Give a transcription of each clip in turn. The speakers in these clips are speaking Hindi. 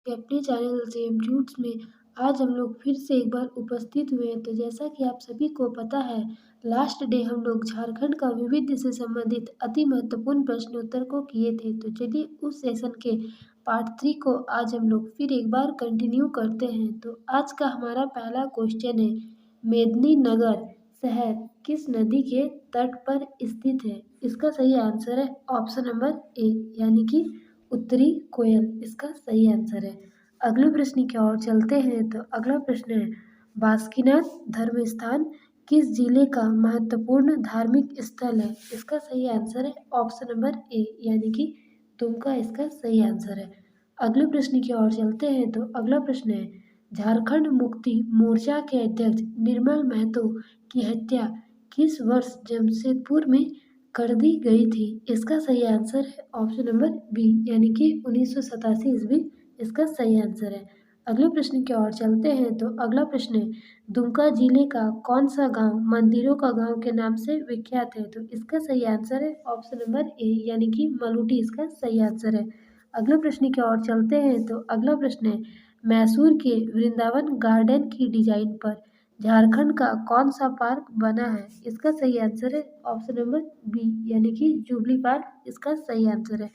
के अपने चैनल सेम ट्यूट्स में आज हम लोग फिर से एक बार उपस्थित हुए हैं। तो जैसा कि आप सभी को पता है, लास्ट डे हम लोग झारखंड का विविध से संबंधित अति महत्वपूर्ण प्रश्नोत्तर को किए थे। तो चलिए उस सेशन के पार्ट 3 को आज हम लोग फिर एक बार कंटिन्यू करते हैं। तो आज का हमारा पहला क्वेश्चन है, मेदिनीनगर शहर किस नदी के तट पर स्थित है? इसका सही आंसर है ऑप्शन नंबर ए, यानी कि उत्तरी कोयल इसका सही आंसर है। अगले प्रश्न की ओर चलते हैं। तो अगला प्रश्न है, बासुकीनाथ धर्म स्थान किस जिले का महत्वपूर्ण धार्मिक स्थल है? इसका सही आंसर है ऑप्शन नंबर ए, यानी कि दुमका इसका सही आंसर है। अगले प्रश्न की ओर चलते हैं। तो अगला प्रश्न है, झारखंड मुक्ति मोर्चा के अध्यक्ष निर्मल महतो की हत्या किस वर्ष जमशेदपुर में कर दी गई थी? इसका सही आंसर है ऑप्शन नंबर बी, यानी कि 1987 ईस्वी इसका सही आंसर है। अगले प्रश्न की ओर चलते हैं। तो अगला प्रश्न है, दुमका जिले का कौन सा गांव मंदिरों का गांव के नाम से विख्यात है? तो इसका सही आंसर है ऑप्शन नंबर ए, यानी कि मलूटी इसका सही आंसर है। अगले प्रश्न की ओर चलते हैं। तो अगला प्रश्न है, मैसूर के वृंदावन गार्डन की डिजाइन पर झारखंड का कौन सा पार्क बना है? इसका सही आंसर है ऑप्शन नंबर बी, यानी कि जुबली पार्क इसका सही आंसर है।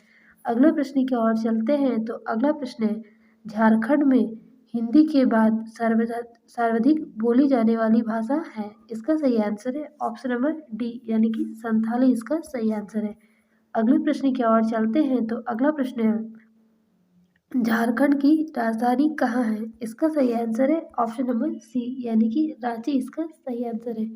अगले प्रश्न की ओर चलते हैं। तो अगला प्रश्न है, झारखंड में हिंदी के बाद सर्वाधिक बोली जाने वाली भाषा है? इसका सही आंसर है ऑप्शन नंबर डी, यानी कि संथाली इसका सही आंसर है। अगले प्रश्न की ओर चलते हैं। तो अगला प्रश्न है, झारखंड की राजधानी कहाँ है? इसका सही आंसर है ऑप्शन नंबर सी, यानी कि रांची इसका सही आंसर है।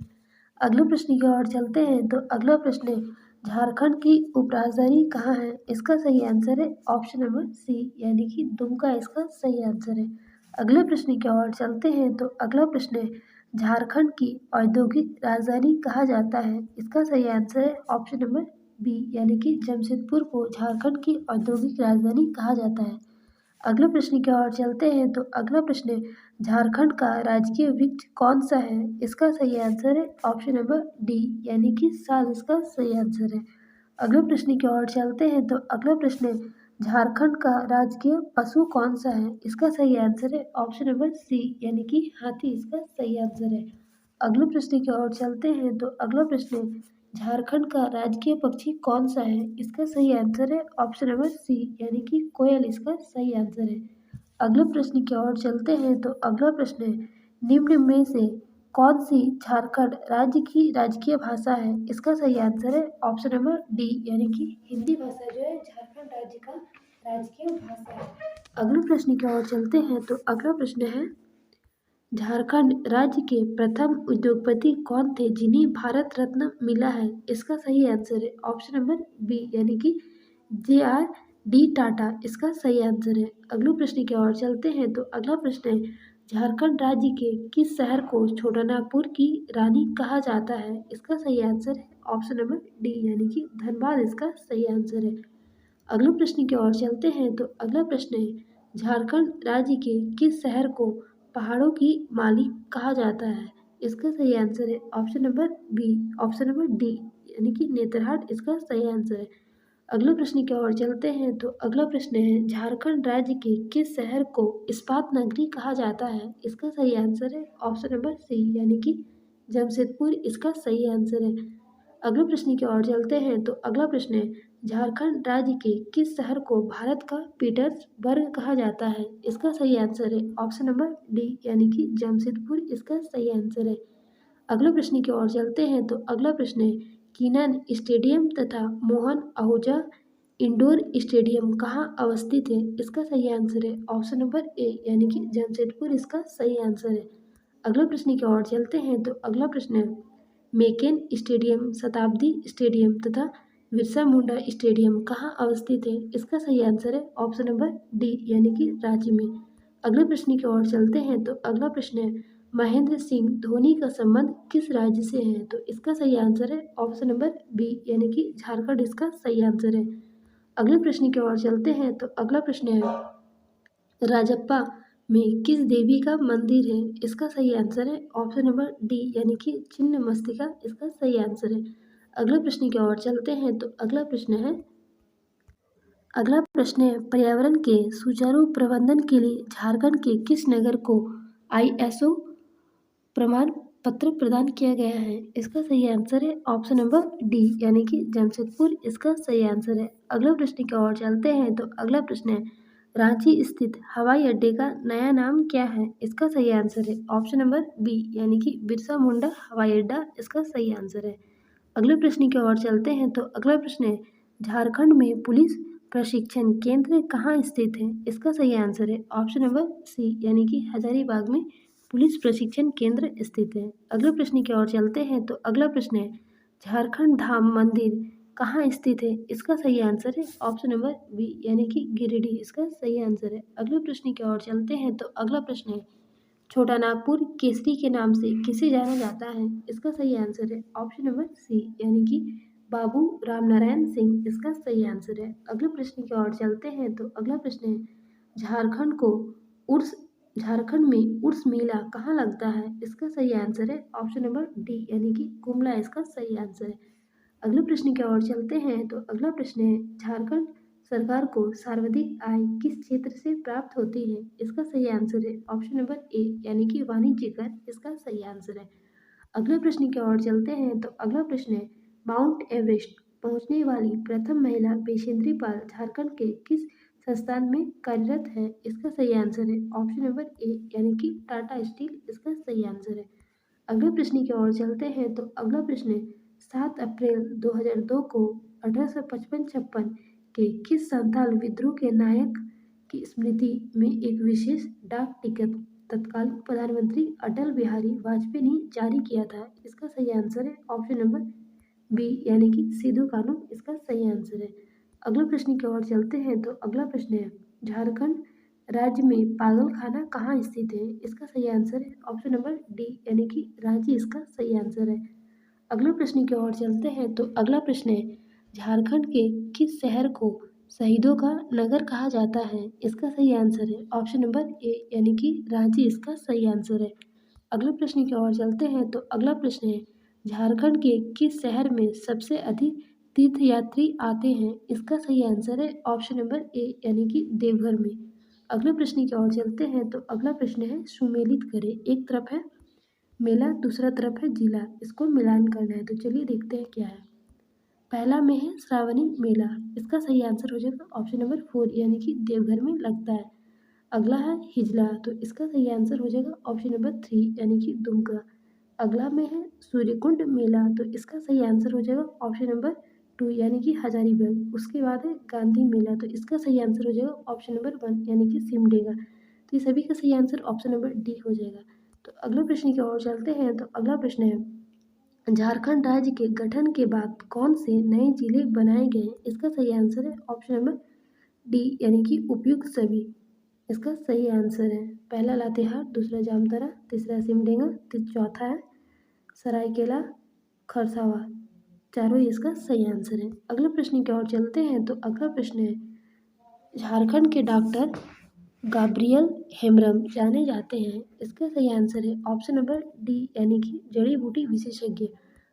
अगले प्रश्न की ओर चलते हैं। तो अगला प्रश्न है, झारखंड की उपराजधानी कहाँ है? इसका सही आंसर है ऑप्शन नंबर सी, यानी कि दुमका इसका सही आंसर है। अगले प्रश्न की ओर चलते हैं। तो अगला प्रश्न है, झारखंड की औद्योगिक राजधानी कहा जाता है? इसका सही आंसर है ऑप्शन नंबर बी, यानी कि जमशेदपुर को झारखंड की औद्योगिक राजधानी कहा जाता है। अगले प्रश्न की ओर चलते हैं। तो अगला प्रश्न है, झारखंड का राजकीय वृक्ष कौन सा है? इसका सही आंसर है ऑप्शन नंबर डी, यानी कि साल इसका सही आंसर है। अगले प्रश्न की ओर चलते हैं। तो अगला प्रश्न है, झारखंड का राजकीय पशु कौन सा है? इसका सही आंसर है ऑप्शन नंबर सी, यानी कि हाथी इसका सही आंसर है। अगले प्रश्न की ओर चलते हैं। तो अगला प्रश्न है, झारखंड का राजकीय पक्षी कौन सा है? इसका सही आंसर है ऑप्शन नंबर सी, यानी कि कोयल इसका सही आंसर है। अगले प्रश्न की ओर चलते हैं। तो अगला प्रश्न है, निम्न में से कौन सी झारखंड राज्य की राजकीय भाषा है? इसका सही आंसर है ऑप्शन नंबर डी, यानी कि हिंदी भाषा जो है झारखंड राज्य का राजकीय भाषा है। अगले प्रश्न की ओर चलते हैं। तो अगला प्रश्न है, झारखंड राज्य के प्रथम उद्योगपति कौन थे जिन्हें भारत रत्न मिला है? इसका सही आंसर है ऑप्शन नंबर बी, यानी कि JR D टाटा इसका सही आंसर है। अगले प्रश्न की ओर चलते हैं। तो अगला प्रश्न है, झारखंड राज्य के किस शहर को छोटानागपुर की रानी कहा जाता है? इसका सही आंसर है ऑप्शन नंबर डी, यानी कि धनबाद इसका सही आंसर है। अगले प्रश्न की ओर चलते हैं। तो अगला प्रश्न है, झारखंड राज्य के किस शहर को पहाड़ों की मालिक कहा जाता है? इसका सही आंसर है option number B, option number D, यानी कि नेतरहाट इसका सही आंसर है। अगले प्रश्न की ओर चलते हैं। तो अगला प्रश्न है, झारखंड राज्य के किस शहर को इस्पात नगरी कहा जाता है? इसका सही आंसर है ऑप्शन नंबर सी, यानी कि जमशेदपुर इसका सही आंसर है। अगले प्रश्न की ओर चलते हैं। तो अगला प्रश्न है, झारखंड राज्य के किस शहर को भारत का पीटर्सबर्ग कहा जाता है? इसका सही आंसर है ऑप्शन नंबर डी, यानी कि जमशेदपुर इसका सही आंसर है। अगले प्रश्न की ओर चलते हैं। तो अगला प्रश्न है, कीनन स्टेडियम तथा मोहन आहूजा इंडोर स्टेडियम कहाँ अवस्थित है? इसका सही आंसर है ऑप्शन नंबर ए, यानी कि जमशेदपुर इसका सही आंसर है। अगले प्रश्न की ओर चलते हैं। तो अगला प्रश्न है, मेकेन स्टेडियम, शताब्दी स्टेडियम तथा बिरसा मुंडा स्टेडियम कहाँ अवस्थित है? इसका सही आंसर है ऑप्शन नंबर डी, यानी कि रांची में। अगले प्रश्न की ओर चलते हैं। तो अगला प्रश्न है, महेंद्र सिंह धोनी का संबंध किस राज्य से है? तो इसका सही आंसर है ऑप्शन नंबर बी, यानी कि झारखंड इसका सही आंसर है। अगले प्रश्न की ओर चलते हैं। तो अगला प्रश्न है, राजप्पा में किस देवी का मंदिर है? इसका सही आंसर है ऑप्शन नंबर डी, यानी कि छिन्नमस्तिका इसका सही आंसर है। अगले प्रश्न की ओर चलते हैं। तो अगला प्रश्न है, अगला प्रश्न है, पर्यावरण के सुचारू प्रबंधन के लिए झारखंड के किस नगर को ISO प्रमाण पत्र प्रदान किया गया है? इसका सही आंसर है ऑप्शन नंबर डी यानी कि जमशेदपुर इसका सही आंसर है। अगला प्रश्न की ओर चलते हैं तो अगला प्रश्न है, रांची स्थित हवाई अड्डे का नया नाम क्या है? इसका सही आंसर है ऑप्शन नंबर बी यानी कि बिरसा मुंडा हवाई अड्डा इसका सही आंसर है। अगले प्रश्न की ओर चलते हैं तो अगला प्रश्न है, झारखंड में पुलिस प्रशिक्षण केंद्र कहाँ स्थित है? इसका सही आंसर है ऑप्शन नंबर सी यानी कि हजारीबाग में पुलिस प्रशिक्षण केंद्र स्थित है। अगले प्रश्न की ओर चलते हैं तो अगला प्रश्न है, झारखंड धाम मंदिर कहाँ स्थित है? इसका सही आंसर है ऑप्शन नंबर बी यानी कि गिरिडीह इसका सही आंसर है। अगले प्रश्न की ओर चलते हैं तो अगला प्रश्न है, छोटा नागपुर केसरी के नाम से किसे जाना जाता है? इसका सही आंसर है ऑप्शन नंबर सी यानी कि बाबू रामनारायण सिंह इसका सही आंसर है। अगले प्रश्न की ओर चलते हैं तो अगला प्रश्न है, झारखंड को उर्स झारखंड में उर्स मेला कहाँ लगता है? इसका सही आंसर है ऑप्शन नंबर डी यानी कि गुमला इसका सही आंसर है। अगले प्रश्न की ओर चलते हैं तो अगला प्रश्न है, झारखंड सरकार को सर्वाधिक आय किस क्षेत्र से प्राप्त होती है? इसका सही आंसर है ऑप्शन नंबर ए यानी कि वाणिज्य कर इसका सही आंसर है। अगले प्रश्न की ओर चलते हैं तो अगला प्रश्न है, माउंट एवरेस्ट पहुंचने वाली प्रथम महिला बेशेंद्री पाल झारखंड के किस संस्थान में कार्यरत है? इसका सही आंसर है ऑप्शन नंबर ए यानी कि टाटा स्टील इसका सही आंसर है। अगले प्रश्न की ओर चलते हैं तो अगला प्रश्न है, 7 अप्रैल 2002 को 1855-56 के किस संथाल विद्रोह के नायक की स्मृति में एक विशेष डाक टिकट तत्कालीन प्रधानमंत्री अटल बिहारी वाजपेयी ने जारी किया था? इसका सही आंसर है ऑप्शन नंबर बी यानी कि सिद्धू कानू इसका सही आंसर है। अगले प्रश्न की ओर चलते हैं तो अगला प्रश्न है, झारखंड राज्य में पागल खाना कहाँ स्थित है? इसका सही आंसर है ऑप्शन नंबर डी यानी कि रांची इसका सही आंसर है। अगले प्रश्न की ओर चलते हैं तो अगला प्रश्न है, झारखंड के किस शहर को शहीदों का नगर कहा जाता है? इसका सही आंसर है ऑप्शन नंबर ए यानी कि रांची इसका सही आंसर है। अगले प्रश्न की ओर चलते हैं तो अगला प्रश्न है, झारखंड के किस शहर में सबसे अधिक तीर्थयात्री आते हैं? इसका सही आंसर है ऑप्शन नंबर ए यानी कि देवघर में। अगले प्रश्न की ओर चलते हैं तो अगला प्रश्न है, सुमेलित करें। एक तरफ है मेला दूसरा तरफ है जिला, इसको मिलान करना है। तो चलिए देखते हैं क्या है। पहला में है श्रावणी मेला, इसका सही आंसर हो जाएगा ऑप्शन नंबर 4 यानी कि देवघर में लगता है। अगला है हिजला, तो इसका सही आंसर हो जाएगा ऑप्शन नंबर 3 यानी कि दुमका। अगला में है सूर्यकुंड मेला, तो इसका सही आंसर हो जाएगा ऑप्शन नंबर 2 यानी कि हजारीबाग। उसके बाद है गांधी मेला, तो इसका सही आंसर हो जाएगा ऑप्शन नंबर 1 यानी कि सिमडेगा। तो ये सभी का सही आंसर ऑप्शन नंबर डी हो जाएगा। तो अगले प्रश्न की ओर चलते हैं तो अगला प्रश्न है, झारखंड राज्य के गठन के बाद कौन से नए जिले बनाए गए? इसका सही आंसर है ऑप्शन नंबर डी यानी कि उपयुक्त सभी इसका सही आंसर है। पहला लातेहार, दूसरा जामताड़ा, तीसरा सिमडेगा, चौथा है सरायकेला खरसावा। चारों ही इसका सही आंसर है। अगले प्रश्न की ओर चलते हैं तो अगला प्रश्न है, झारखंड के डॉक्टर गाब्रियल हेम्ब्रम जाने जाते हैं? इसका सही आंसर है ऑप्शन नंबर डी यानी कि जड़ी बूटी विशेषज्ञ।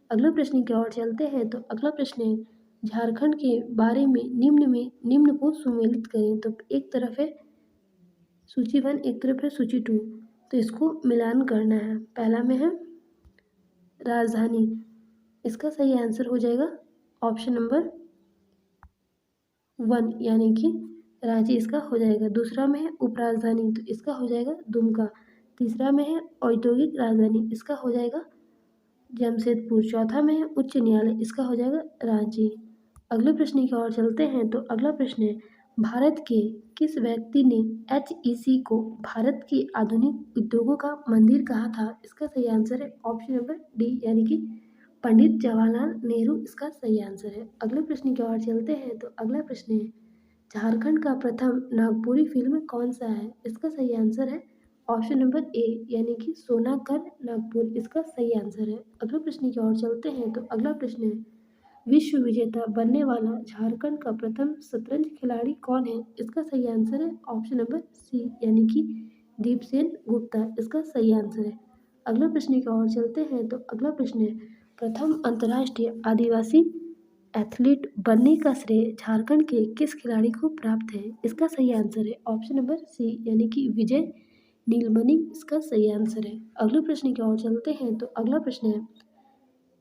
अगले प्रश्न की ओर चलते हैं तो अगला प्रश्न है, झारखंड के बारे में निम्न को सुमेलित करें। तो एक तरफ है सूची 1 एक तरफ है सूची 2, तो इसको मिलान करना है। पहला में है राजधानी, इसका सही आंसर हो जाएगा ऑप्शन नंबर 1 यानी कि रांची इसका हो जाएगा। दूसरा में है उपराजधानी, तो इसका हो जाएगा दुमका। तीसरा में है औद्योगिक राजधानी, इसका हो जाएगा जमशेदपुर। चौथा में है उच्च न्यायालय, इसका हो जाएगा रांची। अगले प्रश्न की ओर चलते हैं तो अगला प्रश्न है, भारत के किस व्यक्ति ने HEC को भारत के आधुनिक उद्योगों का मंदिर कहा था? इसका सही आंसर है ऑप्शन नंबर डी यानी कि पंडित जवाहरलाल नेहरू इसका सही आंसर है। अगले प्रश्न की ओर चलते हैं तो अगला प्रश्न है, झारखंड का प्रथम नागपुरी फिल्म कौन सा है? इसका सही आंसर है ऑप्शन नंबर ए यानी कि सोनाकर नागपुर इसका सही आंसर है। अगले प्रश्न की ओर चलते हैं तो अगला प्रश्न है, विश्व विजेता बनने वाला झारखंड का प्रथम शतरंज खिलाड़ी कौन है? इसका सही आंसर है ऑप्शन नंबर सी यानी कि दीपसेन गुप्ता इसका सही आंसर है। अगले प्रश्न की ओर चलते हैं तो अगला प्रश्न है, प्रथम अंतर्राष्ट्रीय आदिवासी एथलीट बनने का श्रेय झारखंड के किस खिलाड़ी को प्राप्त है? इसका सही आंसर है ऑप्शन नंबर सी यानी कि विजय नीलमणि इसका सही आंसर है। अगले प्रश्न की ओर चलते हैं तो अगला प्रश्न है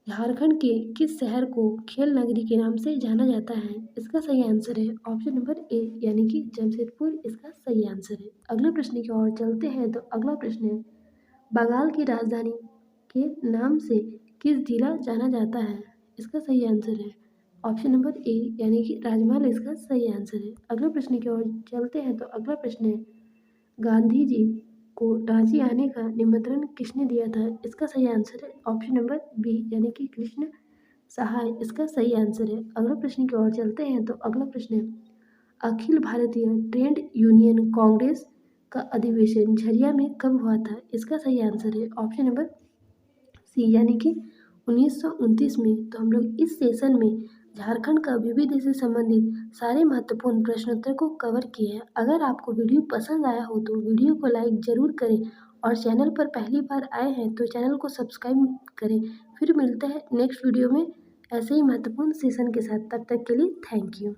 झारखंड के किस शहर को खेल नगरी के नाम से जाना जाता है? इसका सही आंसर है ऑप्शन नंबर ए यानी कि जमशेदपुर इसका सही आंसर है। अगले प्रश्न की ओर चलते हैं तो अगला प्रश्न है बंगाल की राजधानी के नाम से किस जिला जाना जाता है? इसका सही आंसर है ऑप्शन नंबर ए यानी कि राजमहल इसका सही आंसर है। अगले प्रश्न की ओर चलते हैं तो अगला प्रश्न है गांधी जी को रांची आने का निमंत्रण किसने दिया था? इसका सही आंसर है ऑप्शन नंबर बी यानी कि कृष्ण सहाय इसका सही आंसर है। अगले प्रश्न की ओर चलते हैं तो अगला प्रश्न है अखिल भारतीय ट्रेड यूनियन कांग्रेस का अधिवेशन झरिया में कब हुआ था? इसका सही आंसर है ऑप्शन नंबर सी यानी कि 1929 में। तो हम लोग इस सेशन में झारखंड का विविध से संबंधित सारे महत्वपूर्ण प्रश्नोत्तर को कवर किए हैं। अगर आपको वीडियो पसंद आया हो तो वीडियो को लाइक ज़रूर करें और चैनल पर पहली बार आए हैं तो चैनल को सब्सक्राइब करें। फिर मिलते हैं नेक्स्ट वीडियो में ऐसे ही महत्वपूर्ण सेशन के साथ। तब तक के लिए थैंक यू।